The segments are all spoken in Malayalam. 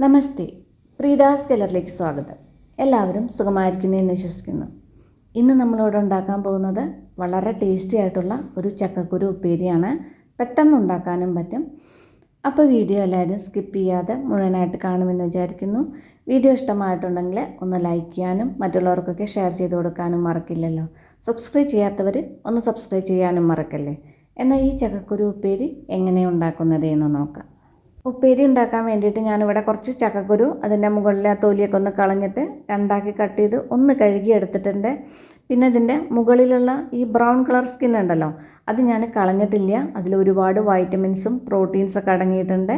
നമസ്തേ, പ്രീഡാസ് കെല്ലറിലേക്ക് സ്വാഗതം. എല്ലാവരും സുഖമായിരിക്കുന്നു എന്ന് വിശ്വസിക്കുന്നു. ഇന്ന് നമ്മളിവിടെ ഉണ്ടാക്കാൻ പോകുന്നത് വളരെ ടേസ്റ്റി ആയിട്ടുള്ള ഒരു ചക്കക്കുരു ഉപ്പേരിയാണ്. പെട്ടെന്ന് ഉണ്ടാക്കാനും പറ്റും. അപ്പോൾ വീഡിയോ എല്ലാവരും സ്കിപ്പ് ചെയ്യാതെ മുഴുവനായിട്ട് കാണുമെന്ന് വിചാരിക്കുന്നു. വീഡിയോ ഇഷ്ടമായിട്ടുണ്ടെങ്കിൽ ഒന്ന് ലൈക്ക് ചെയ്യാനും മറ്റുള്ളവർക്കൊക്കെ ഷെയർ ചെയ്ത് കൊടുക്കാനും മറക്കില്ലല്ലോ. സബ്സ്ക്രൈബ് ചെയ്യാത്തവർ ഒന്ന് സബ്സ്ക്രൈബ് ചെയ്യാനും മറക്കല്ലേ. എന്നാൽ ഈ ചക്കക്കുരു ഉപ്പേരി എങ്ങനെ ഉണ്ടാക്കുന്നത് എന്ന് നോക്കാം. ഉപ്പേരി ഉണ്ടാക്കാൻ വേണ്ടിയിട്ട് ഞാനിവിടെ കുറച്ച് ചക്കക്കുരു അതിൻ്റെ മുകളിലെ ആ തൊലിയൊക്കെ ഒന്ന് കളഞ്ഞിട്ട് രണ്ടാക്കി കട്ട് ചെയ്ത് ഒന്ന് കഴുകി എടുത്തിട്ടുണ്ട്. പിന്നെ ഇതിൻ്റെ മുകളിലുള്ള ഈ ബ്രൗൺ കളർ സ്കിൻ ഉണ്ടല്ലോ, അത് ഞാൻ കളഞ്ഞിട്ടില്ല. അതിൽ ഒരുപാട് വൈറ്റമിൻസും പ്രോട്ടീൻസൊക്കെ അടങ്ങിയിട്ടുണ്ട്.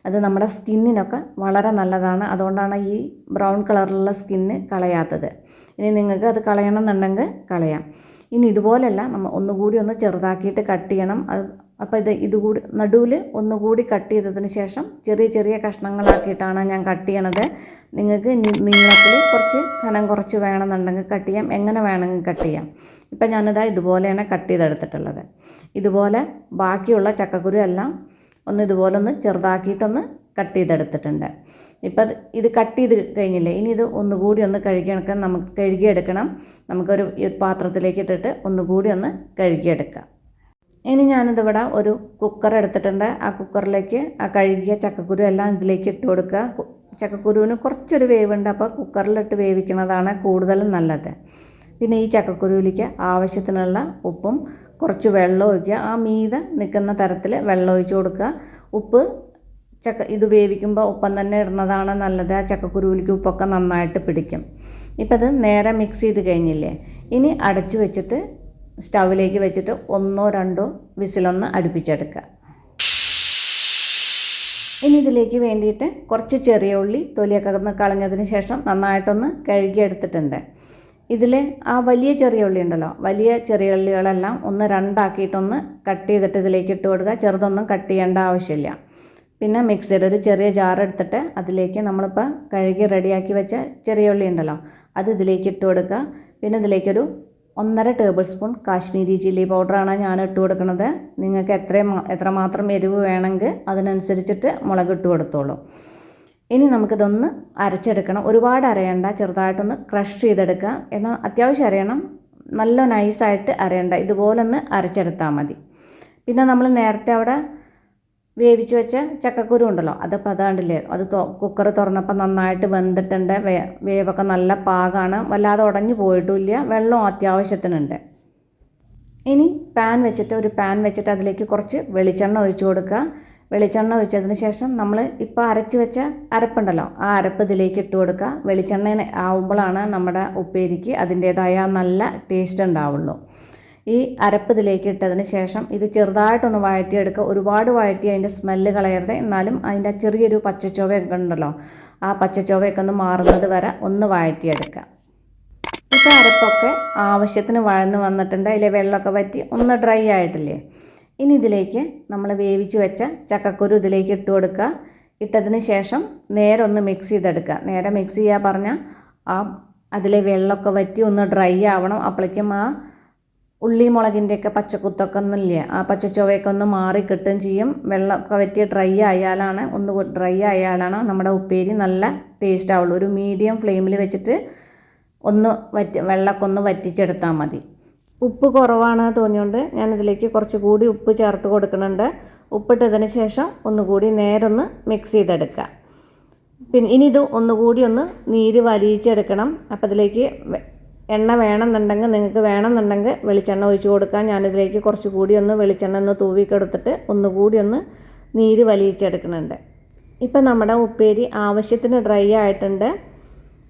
അത് നമ്മുടെ സ്കിന്നിനൊക്കെ വളരെ നല്ലതാണ്. അതുകൊണ്ടാണ് ഈ ബ്രൗൺ കളറിലുള്ള സ്കിന്ന് കളയാത്തത്. ഇനി നിങ്ങൾക്ക് അത് കളയണമെന്നുണ്ടെങ്കിൽ കളയാം. ഇനി ഇതുപോലെയല്ല, നമ്മൾ ഒന്നുകൂടി ഒന്ന് ചെറുതാക്കിയിട്ട് കട്ട് ചെയ്യണം. അപ്പോൾ ഇതുകൂടി നടുവിൽ ഒന്നുകൂടി കട്ട് ചെയ്തതിന് ശേഷം ചെറിയ ചെറിയ കഷ്ണങ്ങളാക്കിയിട്ടാണ് ഞാൻ കട്ട് ചെയ്യണത്. നിങ്ങൾക്ക് നീളത്തിൽ കുറച്ച് കനം കുറച്ച് വേണമെന്നുണ്ടെങ്കിൽ കട്ട് ചെയ്യാം, എങ്ങനെ വേണമെങ്കിൽ കട്ട് ചെയ്യാം. ഇപ്പം ഞാനിതാ ഇതുപോലെയാണ് കട്ട് ചെയ്തെടുത്തിട്ടുള്ളത്. ഇതുപോലെ ബാക്കിയുള്ള ചക്കക്കുരു എല്ലാം ഇതുപോലെ ഒന്ന് ചെറുതാക്കിയിട്ടൊന്ന് കട്ട് ചെയ്തെടുത്തിട്ടുണ്ട്. ഇപ്പം ഇത് കട്ട് ചെയ്ത് കഴിഞ്ഞില്ലേ, ഇനി ഇത് ഒന്നുകൂടി ഒന്ന് കഴുകിയെടുക്കണം. നമുക്കൊരു പാത്രത്തിലേക്ക് ഇട്ടിട്ട് ഒന്നുകൂടി ഒന്ന് കഴുകിയെടുക്കാം. ഇനി ഞാനിതിവിടെ ഒരു കുക്കർ എടുത്തിട്ടുണ്ട്. ആ കുക്കറിലേക്ക് ആ കഴുകിയ ചക്കക്കുരു എല്ലാം ഇതിലേക്ക് ഇട്ട് കൊടുക്കുക. ചക്കക്കുരുവിന് കുറച്ചൊരു വേവുണ്ട്, അപ്പോൾ കുക്കറിലിട്ട് വേവിക്കുന്നതാണ് കൂടുതലും നല്ലത്. പിന്നെ ഈ ചക്കക്കുരുവിലേക്ക് ആവശ്യത്തിനുള്ള ഉപ്പും കുറച്ച് വെള്ളം ഒഴിക്കുക. ആ മീതെ നിൽക്കുന്ന തരത്തിൽ വെള്ളം ഒഴിച്ച് കൊടുക്കുക. ഉപ്പ് ഇത് വേവിക്കുമ്പോൾ ഒപ്പം തന്നെ ഇടുന്നതാണ് നല്ലത്. ആ ചക്കക്കുരുവിലേക്ക് ഉപ്പൊക്കെ നന്നായിട്ട് പിടിക്കും. ഇപ്പം അത് നേരെ മിക്സ് ചെയ്ത് കഴിഞ്ഞില്ലേ, ഇനി അടച്ചു വെച്ചിട്ട് സ്റ്റൗവിലേക്ക് വെച്ചിട്ട് 1-2 വിസിലൊന്ന് അടുപ്പിച്ചെടുക്കുക. ഇനി ഇതിലേക്ക് വേണ്ടിയിട്ട് കുറച്ച് ചെറിയ ഉള്ളി തൊലിയൊക്കെ ഒന്ന് കളഞ്ഞതിന് ശേഷം നന്നായിട്ടൊന്ന് കഴുകിയെടുത്തിട്ടുണ്ട്. ഇതിൽ ആ വലിയ ചെറിയ ഉള്ളി ഉണ്ടല്ലോ, വലിയ ചെറിയ ഉള്ളികളെല്ലാം 1-2 കട്ട് ചെയ്തിട്ട് ഇതിലേക്ക് ഇട്ട് കൊടുക്കുക. ചെറുതൊന്നും കട്ട് ചെയ്യേണ്ട ആവശ്യമില്ല. പിന്നെ മിക്സിയുടെ ഒരു ചെറിയ ജാർ എടുത്തിട്ട് അതിലേക്ക് നമ്മളിപ്പോൾ കഴുകി റെഡിയാക്കി വെച്ച ചെറിയ ഉള്ളി ഉണ്ടല്ലോ, അത് ഇതിലേക്ക് ഇട്ട് കൊടുക്കുക. പിന്നെ ഇതിലേക്കൊരു 1.5 ടേബിൾ സ്പൂൺ കാശ്മീരി ചില്ലി പൗഡറാണ് ഞാൻ ഇട്ട് കൊടുക്കുന്നത്. നിങ്ങൾക്ക് എത്രമാത്രം എരിവ് വേണമെങ്കിൽ അതിനനുസരിച്ചിട്ട് മുളക് ഇട്ട് കൊടുത്തോളൂ. ഇനി നമുക്കിതൊന്ന് അരച്ചെടുക്കണം. ഒരുപാട് അരയണ്ട, ചെറുതായിട്ടൊന്ന് ക്രഷ് ചെയ്തെടുക്കുക. എന്നാൽ അത്യാവശ്യം അരയണം, നല്ല നൈസായിട്ട് അരയണ്ട. ഇതുപോലൊന്ന് അരച്ചെടുത്താൽ മതി. പിന്നെ നമ്മൾ നേരത്തെ അവിടെ വേവിച്ച് വെച്ച ചക്കക്കുരു ഉണ്ടല്ലോ, അതിപ്പോൾ അതാണ്ടില്ലേ, അത് കുക്കർ തുറന്നപ്പോൾ നന്നായിട്ട് വെന്തിട്ടുണ്ട്. വേവൊക്കെ നല്ല പാകമാണ്, വല്ലാതെ ഉടഞ്ഞു പോയിട്ടുമില്ല. വെള്ളം അത്യാവശ്യത്തിനുണ്ട്. ഇനി ഒരു പാൻ വെച്ചിട്ട് അതിലേക്ക് കുറച്ച് വെളിച്ചെണ്ണ ഒഴിച്ചു കൊടുക്കുക. വെളിച്ചെണ്ണ ഒഴിച്ചതിന് ശേഷം നമ്മൾ ഇപ്പോൾ അരച്ച് വെച്ച അരപ്പുണ്ടല്ലോ, ആ അരപ്പ് ഇതിലേക്ക് ഇട്ട് കൊടുക്കുക. വെളിച്ചെണ്ണ ആവുമ്പോഴാണ് നമ്മുടെ ഉപ്പേരിക്ക് അതിൻ്റേതായ നല്ല ടേസ്റ്റ് ഉണ്ടാവുള്ളൂ. ഈ അരപ്പ് ഇതിലേക്ക് ഇട്ടതിന് ശേഷം ഇത് ചെറുതായിട്ടൊന്ന് വഴറ്റിയെടുക്കുക. ഒരുപാട് വഴറ്റി അതിൻ്റെ സ്മെല്ല് കളയരുത്. എന്നാലും അതിൻ്റെ ചെറിയൊരു പച്ചച്ചോവയൊക്കെ ഉണ്ടല്ലോ, ആ പച്ചച്ചോവയൊക്കെ ഒന്ന് മാറുന്നത് വരെ ഒന്ന് വഴറ്റിയെടുക്കുക. ഇപ്പോൾ അരപ്പൊക്കെ ആവശ്യത്തിന് വഴന്ന് വന്നിട്ടുണ്ട്. അതിലെ വെള്ളമൊക്കെ വറ്റി ഒന്ന് ഡ്രൈ ആയിട്ടില്ലേ. ഇനി ഇതിലേക്ക് നമ്മൾ വേവിച്ച് വെച്ച ചക്കക്കുരു ഇതിലേക്ക് ഇട്ട് കൊടുക്കുക. ഇട്ടതിന് ശേഷം നേരെ ഒന്ന് മിക്സ് ചെയ്തെടുക്കുക. നേരെ മിക്സ് ചെയ്യുക പറഞ്ഞാൽ അതിലെ വെള്ളമൊക്കെ വറ്റി ഒന്ന് ഡ്രൈ ആവണം. അപ്പോഴേക്കും ആ ഉള്ളി മുളകിൻ്റെയൊക്കെ പച്ചക്കുത്തൊക്കെ ഒന്നുമില്ല, ആ പച്ചച്ചൊവയൊക്കെ ഒന്ന് മാറി കിട്ടുകയും ചെയ്യും. വെള്ളമൊക്കെ വറ്റി ഡ്രൈ ആയാലാണ് നമ്മുടെ ഉപ്പേരി നല്ല ടേസ്റ്റ് ആവുള്ളൂ. ഒരു മീഡിയം ഫ്ലെയിമിൽ വെച്ചിട്ട് വെള്ളമൊക്കെ ഒന്ന് വറ്റിച്ചെടുത്താൽ മതി. ഉപ്പ് കുറവാണ് തോന്നിയുകൊണ്ട് ഞാനിതിലേക്ക് കുറച്ചുകൂടി ഉപ്പ് ചേർത്ത് കൊടുക്കുന്നുണ്ട്. ഉപ്പിട്ടതിന് ശേഷം ഒന്നുകൂടി നേരൊന്ന് മിക്സ് ചെയ്തെടുക്കുക. പിന്നെ ഇനി ഇത് ഒന്നുകൂടി ഒന്ന് നീര് വലിയിച്ചെടുക്കണം. അപ്പോൾ ഇതിലേക്ക് എണ്ണ വേണമെന്നുണ്ടെങ്കിൽ വെളിച്ചെണ്ണ ഒഴിച്ച് കൊടുക്കാം. ഞാനിതിലേക്ക് കുറച്ചുകൂടി വെളിച്ചെണ്ണ തൂവിക്കെടുത്തിട്ട് ഒന്നുകൂടി നീര് വലിയിച്ചെടുക്കുന്നുണ്ട്. ഇപ്പം നമ്മുടെ ഉപ്പേരി ആവശ്യത്തിന് ഡ്രൈ ആയിട്ടുണ്ട്.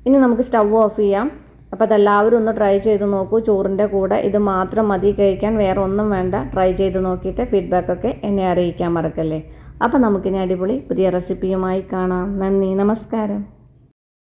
ഇനി നമുക്ക് സ്റ്റവ് ഓഫ് ചെയ്യാം. അപ്പോൾ അതെല്ലാവരും ഒന്ന് ട്രൈ ചെയ്ത് നോക്കൂ. ചോറിൻ്റെ കൂടെ ഇത് മാത്രം മതി കഴിക്കാൻ, വേറെ ഒന്നും വേണ്ട. ട്രൈ ചെയ്ത് നോക്കിയിട്ട് ഫീഡ്ബാക്കൊക്കെ എന്നെ അറിയിക്കാൻ മറക്കല്ലേ. അപ്പോൾ നമുക്കിനി അടിപൊളി പുതിയ റെസിപ്പിയുമായി കാണാം. നന്ദി, നമസ്കാരം.